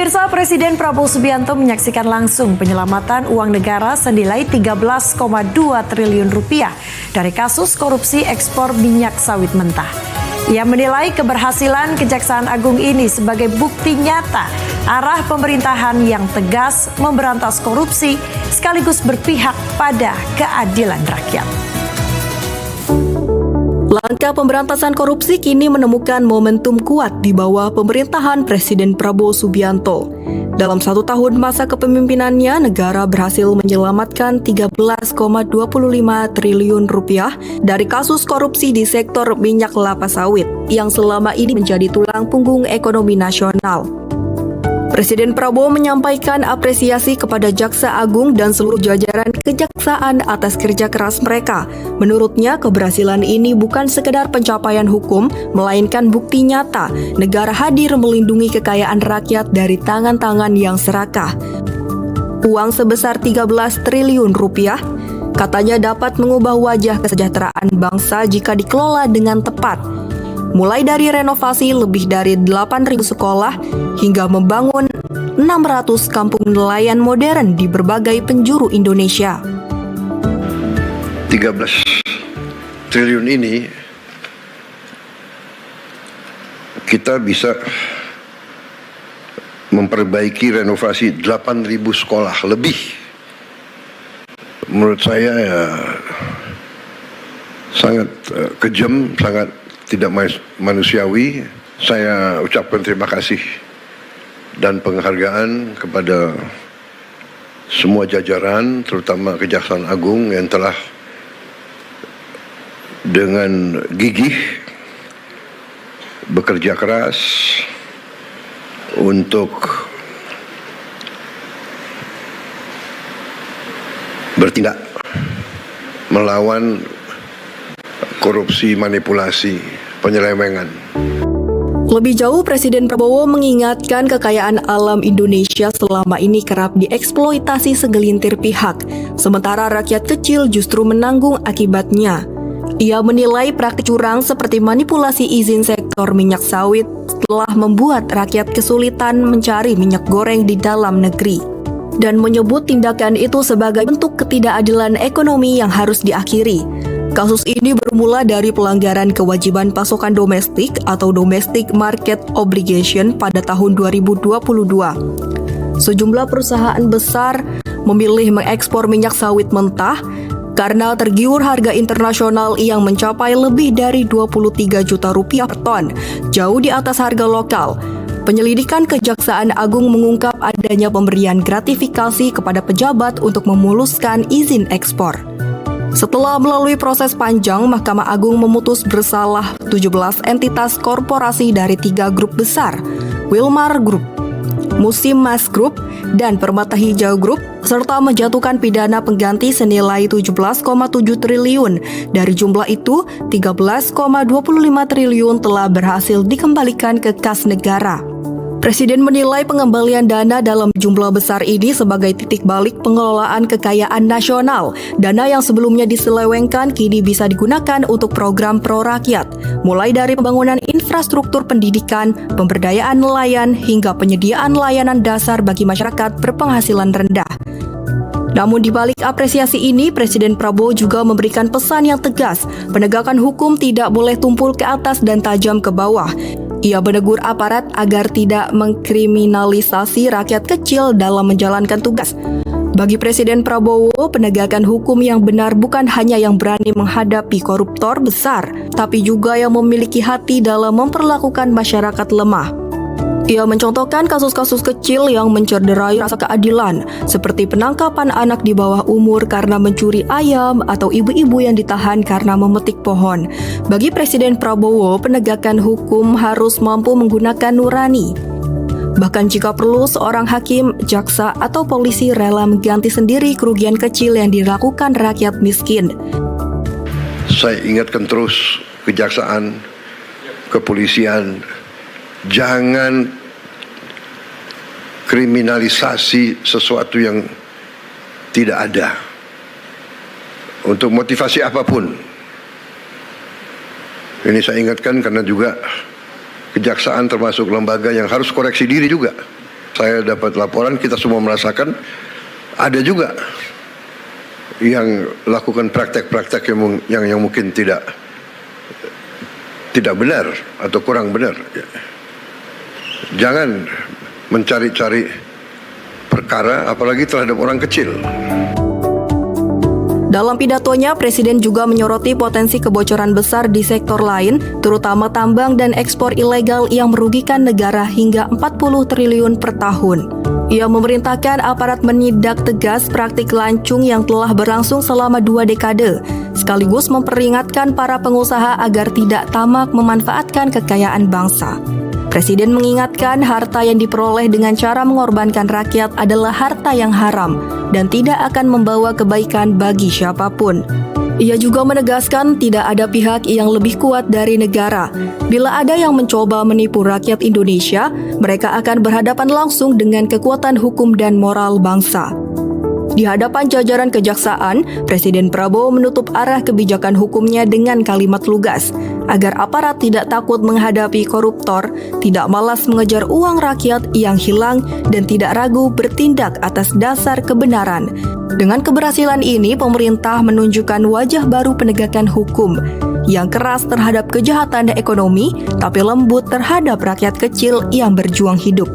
Pemirsa, Presiden Prabowo Subianto menyaksikan langsung penyelamatan uang negara senilai 13,2 triliun rupiah dari kasus korupsi ekspor minyak sawit mentah. Ia menilai keberhasilan Kejaksaan Agung ini sebagai bukti nyata arah pemerintahan yang tegas memberantas korupsi sekaligus berpihak pada keadilan rakyat. Langkah pemberantasan korupsi kini menemukan momentum kuat di bawah pemerintahan Presiden Prabowo Subianto. Dalam 1 tahun masa kepemimpinannya, negara berhasil menyelamatkan 13,25 triliun rupiah dari kasus korupsi di sektor minyak kelapa sawit yang selama ini menjadi tulang punggung ekonomi nasional. Presiden Prabowo menyampaikan apresiasi kepada Jaksa Agung dan seluruh jajaran kejaksaan atas kerja keras mereka. Menurutnya, keberhasilan ini bukan sekedar pencapaian hukum, melainkan bukti nyata negara hadir melindungi kekayaan rakyat dari tangan-tangan yang serakah. Uang sebesar 13 triliun rupiah katanya dapat mengubah wajah kesejahteraan bangsa jika dikelola dengan tepat. Mulai dari renovasi lebih dari 8.000 sekolah hingga membangun 600 kampung nelayan modern di berbagai penjuru Indonesia. 13 triliun ini kita bisa memperbaiki renovasi 8.000 sekolah lebih. Menurut saya ya sangat kejam, sangat tidak manusiawi. Saya ucapkan terima kasih dan penghargaan kepada semua jajaran, terutama Kejaksaan Agung yang telah dengan gigih bekerja keras untuk bertindak melawan korupsi, manipulasi, penyelewengan. Lebih jauh, Presiden Prabowo mengingatkan kekayaan alam Indonesia selama ini kerap dieksploitasi segelintir pihak, sementara rakyat kecil justru menanggung akibatnya. Ia menilai praktik curang seperti manipulasi izin sektor minyak sawit telah membuat rakyat kesulitan mencari minyak goreng di dalam negeri, dan menyebut tindakan itu sebagai bentuk ketidakadilan ekonomi yang harus diakhiri. Kasus ini bermula dari pelanggaran kewajiban pasokan domestik atau Domestic Market Obligation pada tahun 2022. Sejumlah perusahaan besar memilih mengekspor minyak sawit mentah karena tergiur harga internasional yang mencapai lebih dari 23 juta rupiah per ton, jauh di atas harga lokal. Penyelidikan Kejaksaan Agung mengungkap adanya pemberian gratifikasi kepada pejabat untuk memuluskan izin ekspor. Setelah melalui proses panjang, Mahkamah Agung memutus bersalah 17 entitas korporasi dari 3 grup besar, Wilmar Group, Musim Mas Group, dan Permata Hijau Group, serta menjatuhkan pidana pengganti senilai 17,7 triliun. Dari jumlah itu, 13,25 triliun telah berhasil dikembalikan ke kas negara. Presiden menilai pengembalian dana dalam jumlah besar ini sebagai titik balik pengelolaan kekayaan nasional. Dana yang sebelumnya diselewengkan kini bisa digunakan untuk program pro rakyat, mulai dari pembangunan infrastruktur pendidikan, pemberdayaan nelayan, hingga penyediaan layanan dasar bagi masyarakat berpenghasilan rendah. Namun di balik apresiasi ini, Presiden Prabowo juga memberikan pesan yang tegas, penegakan hukum tidak boleh tumpul ke atas dan tajam ke bawah. Ia menegur aparat agar tidak mengkriminalisasi rakyat kecil dalam menjalankan tugas. Bagi Presiden Prabowo, penegakan hukum yang benar bukan hanya yang berani menghadapi koruptor besar, tapi juga yang memiliki hati dalam memperlakukan masyarakat lemah. Ia mencontohkan kasus-kasus kecil yang mencederai rasa keadilan, seperti penangkapan anak di bawah umur karena mencuri ayam atau ibu-ibu yang ditahan karena memetik pohon. Bagi Presiden Prabowo, penegakan hukum harus mampu menggunakan nurani. Bahkan jika perlu, seorang hakim, jaksa, atau polisi rela mengganti sendiri kerugian kecil yang dilakukan rakyat miskin. Saya ingatkan terus kejaksaan, kepolisian, jangan kriminalisasi sesuatu yang tidak ada untuk motivasi apapun. Ini saya ingatkan karena juga kejaksaan termasuk lembaga yang harus koreksi diri juga. saya dapat laporan, kita semua merasakan ada juga yang lakukan praktek-praktek yang mungkin tidak benar atau kurang benar. Jangan mencari-cari perkara, apalagi terhadap orang kecil. Dalam pidatonya, Presiden juga menyoroti potensi kebocoran besar di sektor lain, terutama tambang dan ekspor ilegal yang merugikan negara hingga 40 triliun per tahun. Ia memerintahkan aparat menindak tegas praktik lancung yang telah berlangsung selama 2 dekade, sekaligus memperingatkan para pengusaha agar tidak tamak memanfaatkan kekayaan bangsa. Presiden mengingatkan harta yang diperoleh dengan cara mengorbankan rakyat adalah harta yang haram dan tidak akan membawa kebaikan bagi siapapun. Ia juga menegaskan tidak ada pihak yang lebih kuat dari negara. Bila ada yang mencoba menipu rakyat Indonesia, mereka akan berhadapan langsung dengan kekuatan hukum dan moral bangsa. Di hadapan jajaran kejaksaan, Presiden Prabowo menutup arah kebijakan hukumnya dengan kalimat lugas, agar aparat tidak takut menghadapi koruptor, tidak malas mengejar uang rakyat yang hilang, dan tidak ragu bertindak atas dasar kebenaran. Dengan keberhasilan ini, pemerintah menunjukkan wajah baru penegakan hukum, yang keras terhadap kejahatan ekonomi, tapi lembut terhadap rakyat kecil yang berjuang hidup.